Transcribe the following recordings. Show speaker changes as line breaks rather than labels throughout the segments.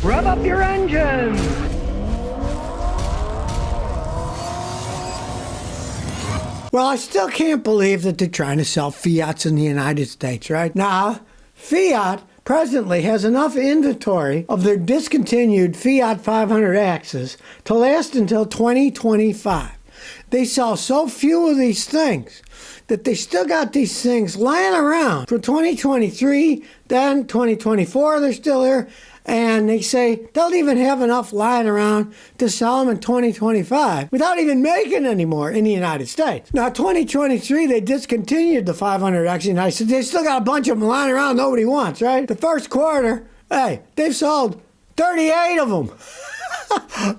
Rev up your engines!
Well, I still can't believe that they're trying to sell Fiats in the United States, right? Now, Fiat presently has enough inventory of their discontinued Fiat 500 axes to last until 2025. They sell so few of these things that they still got these things lying around for 2023, then 2024, they're still here. And they say they'll even have enough lying around to sell them in 2025 without even making any more in the United States. Now, 2023, they discontinued the 500X in the United States. They still got a bunch of them lying around nobody wants, right? The first quarter, hey, they've sold 38 of them.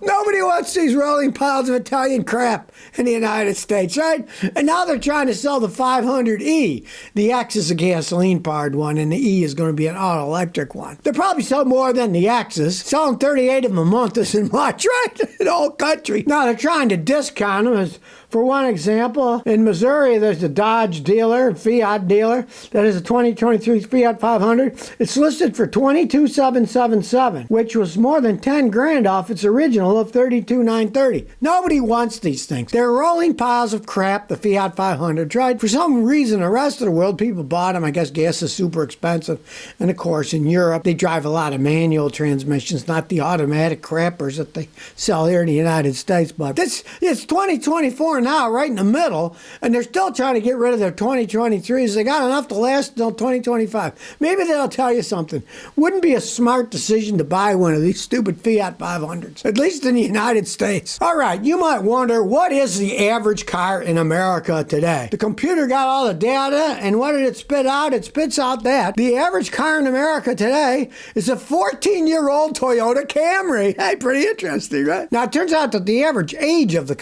Nobody wants these rolling piles of Italian crap in the United States, right? And now they're trying to sell the 500E. The X is a gasoline-powered one, and the E is going to be an auto-electric one. They'll probably sell more than the X's. Selling 38 of them a month isn't much, right? In the whole country. Now they're trying to discount them. As for one example, in Missouri, there's a Dodge dealer, Fiat dealer, that is a 2023 Fiat 500. It's listed for $22,777, which was more than 10 grand off its original of $32,930. Nobody wants these things. They're rolling piles of crap, the Fiat 500, right? For some reason, the rest of the world, people bought them. I guess gas is super expensive. And of course, in Europe, they drive a lot of manual transmissions, not the automatic crappers that they sell here in the United States. But it's 2024 now, right in the middle, and they're still trying to get rid of their 2023s. They got enough to last until 2025. Maybe they'll tell you something. Wouldn't be a smart decision to buy one of these stupid Fiat 500s, at least in the United States. All right, you might wonder, what is the average car in America today? The computer got all the data, and what did it spit out? It spits out that the average car in America today is a 14-year-old Toyota Camry. Hey, pretty interesting, right? Now, it turns out that the average age of the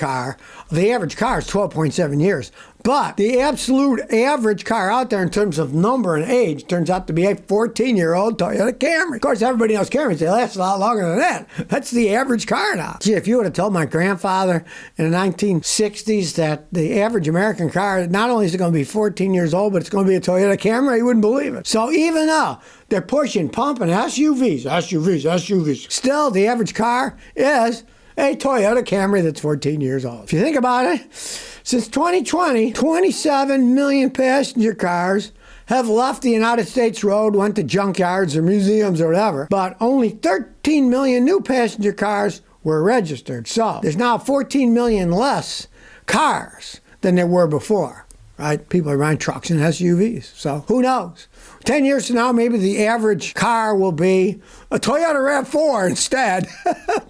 average car is 12.7 years. But the absolute average car out there in terms of number and age turns out to be a 14-year-old Toyota Camry. Of course, everybody knows Camrys. They last a lot longer than that. That's the average car now. Gee, if you would have told my grandfather in the 1960s that the average American car, not only is it going to be 14 years old, but it's going to be a Toyota Camry, he wouldn't believe it. So even though they're pumping SUVs, still the average car is a Toyota Camry that's 14 years old. If you think about it, since 2020, 27 million passenger cars have left the United States road, went to junkyards or museums or whatever, but only 13 million new passenger cars were registered. So there's now 14 million less cars than there were before, right? People are buying trucks and SUVs. So who knows? 10 years from now, maybe the average car will be a Toyota RAV4 instead,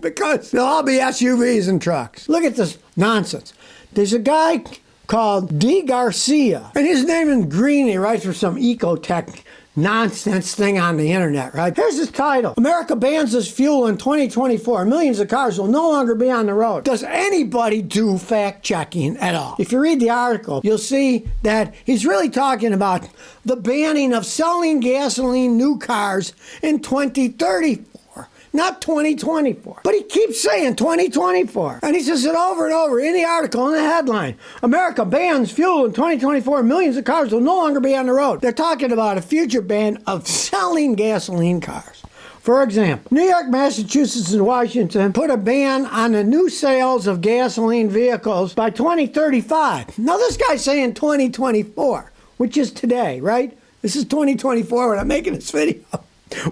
because they'll all be SUVs and trucks. Look at this nonsense. There's a guy called D. Garcia, and his name is Green. He writes for some ECOT nonsense thing on the internet, right? Here's his title. America bans this fuel in 2024. Millions of cars will no longer be on the road. Does anybody do fact checking at all? If you read the article, you'll see that he's really talking about the banning of selling gasoline new cars in 2034. Not 2024. But he keeps saying 2024. And he says it over and over in the article, in the headline. America bans fuel in 2024. Millions of cars will no longer be on the road. They're talking about a future ban of selling gasoline cars. For example, New York, Massachusetts, and Washington put a ban on the new sales of gasoline vehicles by 2035. Now this guy's saying 2024, which is today, right? This is 2024 when I'm making this video.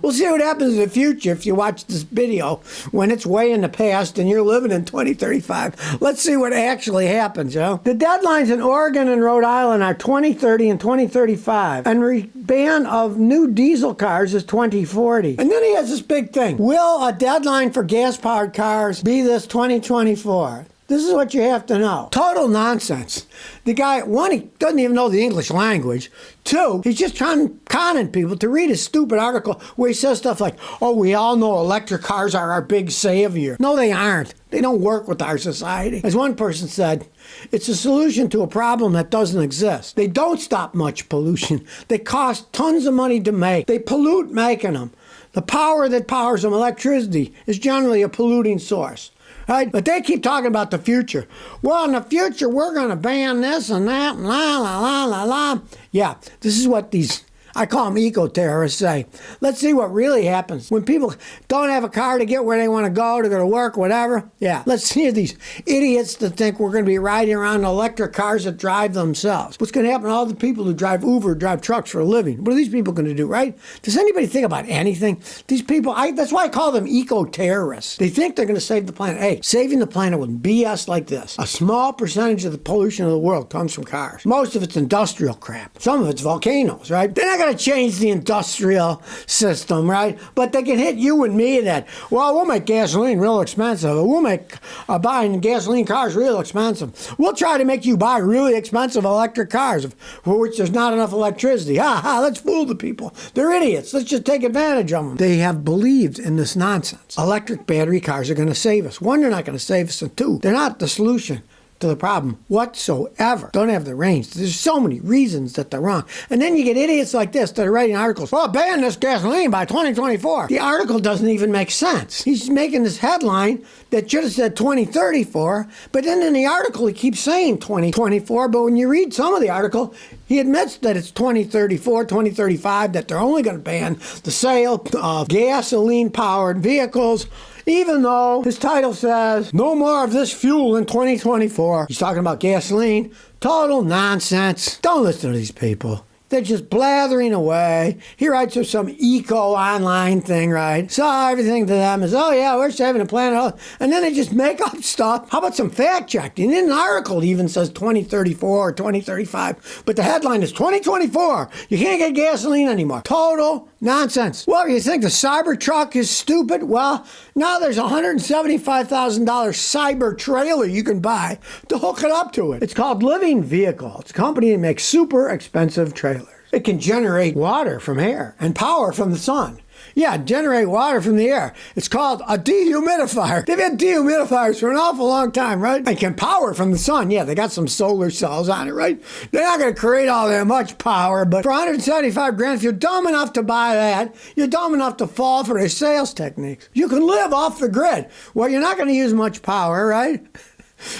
We'll see what happens in the future if you watch this video when it's way in the past and you're living in 2035. Let's see what actually happens, yo. The deadlines in Oregon and Rhode Island are 2030 and 2035, and ban of new diesel cars is 2040. And then he has this big thing. Will a deadline for gas-powered cars be this 2024? This is what you have to know. Total nonsense. The guy, one, he doesn't even know the English language. Two, he's just conning people to read his stupid article where he says stuff like, oh, we all know electric cars are our big savior. No, they aren't. They don't work with our society. As one person said, it's a solution to a problem that doesn't exist. They don't stop much pollution. They cost tons of money to make. They pollute making them. The power that powers them, electricity, is generally a polluting source. Right? But they keep talking about the future. Well, in the future, we're going to ban this and that, and la, la, la, la, la. Yeah, this is what these I call them eco-terrorists, say, let's see what really happens when people don't have a car to get where they want to go to work, whatever. Yeah, let's see these idiots that think we're going to be riding around in electric cars that drive themselves. What's going to happen to all the people who drive Uber, drive trucks for a living? What are these people going to do, right? Does anybody think about anything? These people, that's why I call them eco-terrorists. They think they're going to save the planet. Hey, saving the planet with BS like this. A small percentage of the pollution of the world comes from cars. Most of it's industrial crap. Some of it's volcanoes, right? They're not going to change the industrial system, right? But they can hit you and me that, well, we'll make gasoline real expensive. We'll make buying gasoline cars real expensive. We'll try to make you buy really expensive electric cars for which there's not enough electricity. Let's fool the people. They're idiots. Let's just take advantage of them. They have believed in this nonsense. Electric battery cars are going to save us. One, they're not going to save us, and two, they're not the solution to the problem whatsoever. Don't have the range. There's so many reasons that they're wrong. And then you get idiots like this that are writing articles, well, ban this gasoline by 2024. The article doesn't even make sense. He's making this headline that should have said 2034, but then in the article he keeps saying 2024, but when you read some of the article, he admits that it's 2034, 2035, that they're only going to ban the sale of gasoline-powered vehicles, even though his title says, no more of this fuel in 2024. He's talking about gasoline. Total nonsense. Don't listen to these people. They're just blathering away. He writes of some eco online thing, right? So everything to them is, oh yeah, we're saving the planet. And then they just make up stuff. How about some fact checking? In an article, it even says 2034 or 2035. But the headline is 2024. You can't get gasoline anymore. Total nonsense. Well, you think the Cybertruck is stupid? Well, now there's a $175,000 cyber trailer you can buy to hook it up to it. It's called Living Vehicle. It's a company that makes super expensive trailers. It can generate water from air and power from the sun. Yeah, generate water from the air. It's called a dehumidifier. They've had dehumidifiers for an awful long time, right? And can power from the sun. Yeah, they got some solar cells on it, right? They're not going to create all that much power, but for $175,000, if you're dumb enough to buy that, you're dumb enough to fall for their sales techniques. You can live off the grid. Well, you're not going to use much power, right?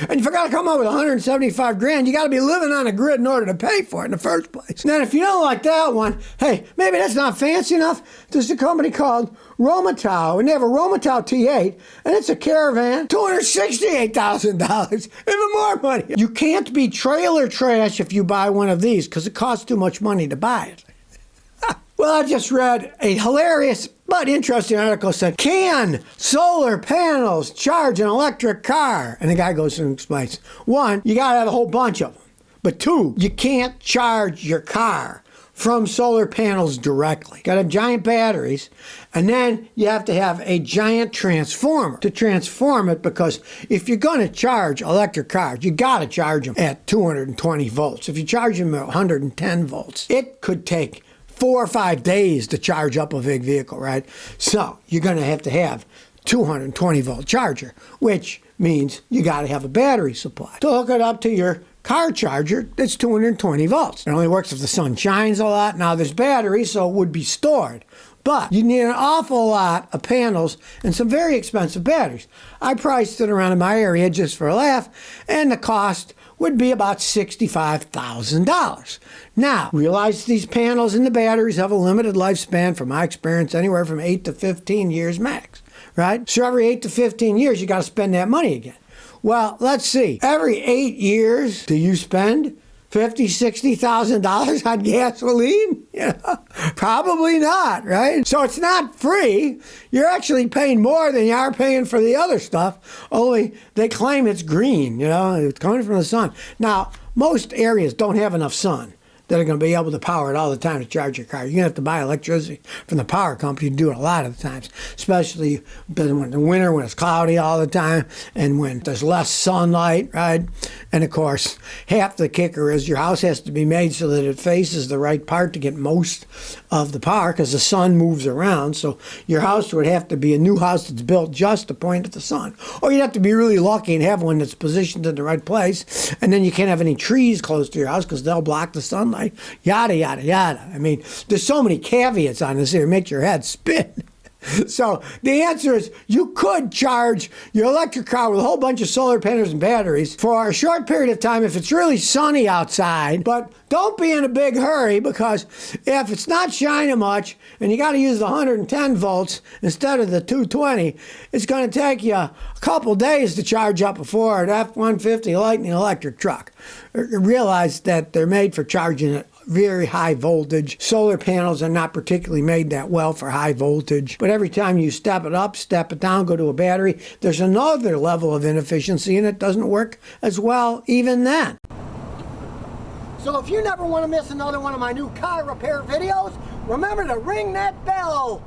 And if you got to come up with $175,000, you got to be living on a grid in order to pay for it in the first place. Now, if you don't like that one, hey, maybe that's not fancy enough. There's a company called Romatau, and they have a Romatau T8, and it's a caravan, $268,000, even more money. You can't be trailer trash if you buy one of these because it costs too much money to buy it. Well, I just read a hilarious but interesting article said, can solar panels charge an electric car? And the guy goes and explains, one, you got to have a whole bunch of them. But two, you can't charge your car from solar panels directly. Got to have giant batteries, and then you have to have a giant transformer to transform it, because if you're going to charge electric cars, you got to charge them at 220 volts. If you charge them at 110 volts, it could take 4 or 5 days to charge up a big vehicle, right? So you're going to have 220 volt charger, which means you got to have a battery supply to hook it up to your car charger that's 220 volts. It only works if the sun shines a lot. Now there's batteries, so it would be stored. But you need an awful lot of panels and some very expensive batteries. I priced it around in my area just for a laugh, and the cost would be about $65,000. Now, realize these panels and the batteries have a limited lifespan, from my experience, anywhere from 8 to 15 years max, right? So every 8 to 15 years, you got to spend that money again. Well, let's see. Every 8 years, do you spend $50,000, $60,000 on gasoline? Probably not, right? So it's not free. You're actually paying more than you are paying for the other stuff, only they claim it's green, it's coming from the sun. Now, most areas don't have enough sun that are going to be able to power it all the time to charge your car. You're going to have to buy electricity from the power company to do it a lot of the times, especially in the winter when it's cloudy all the time and when there's less sunlight, right? And of course, half the kicker is your house has to be made so that it faces the right part to get most of the power, because the sun moves around. So your house would have to be a new house that's built just to point at the sun. Or you'd have to be really lucky and have one that's positioned in the right place, and then you can't have any trees close to your house because they'll block the sunlight. Yada, yada, yada. I mean, there's so many caveats on this here. It makes your head spin. So the answer is you could charge your electric car with a whole bunch of solar panels and batteries for a short period of time if it's really sunny outside, but don't be in a big hurry, because if it's not shining much and you got to use the 110 volts instead of the 220, it's going to take you a couple days to charge up a Ford F-150 Lightning electric truck. Realize that they're made for charging at very high voltage. Solar panels are not particularly made that well for high voltage, but every time you step it up, step it down, go to a battery, there's another level of inefficiency and it doesn't work as well even then. So if you never want to miss another one of my new car repair videos, remember to ring that bell.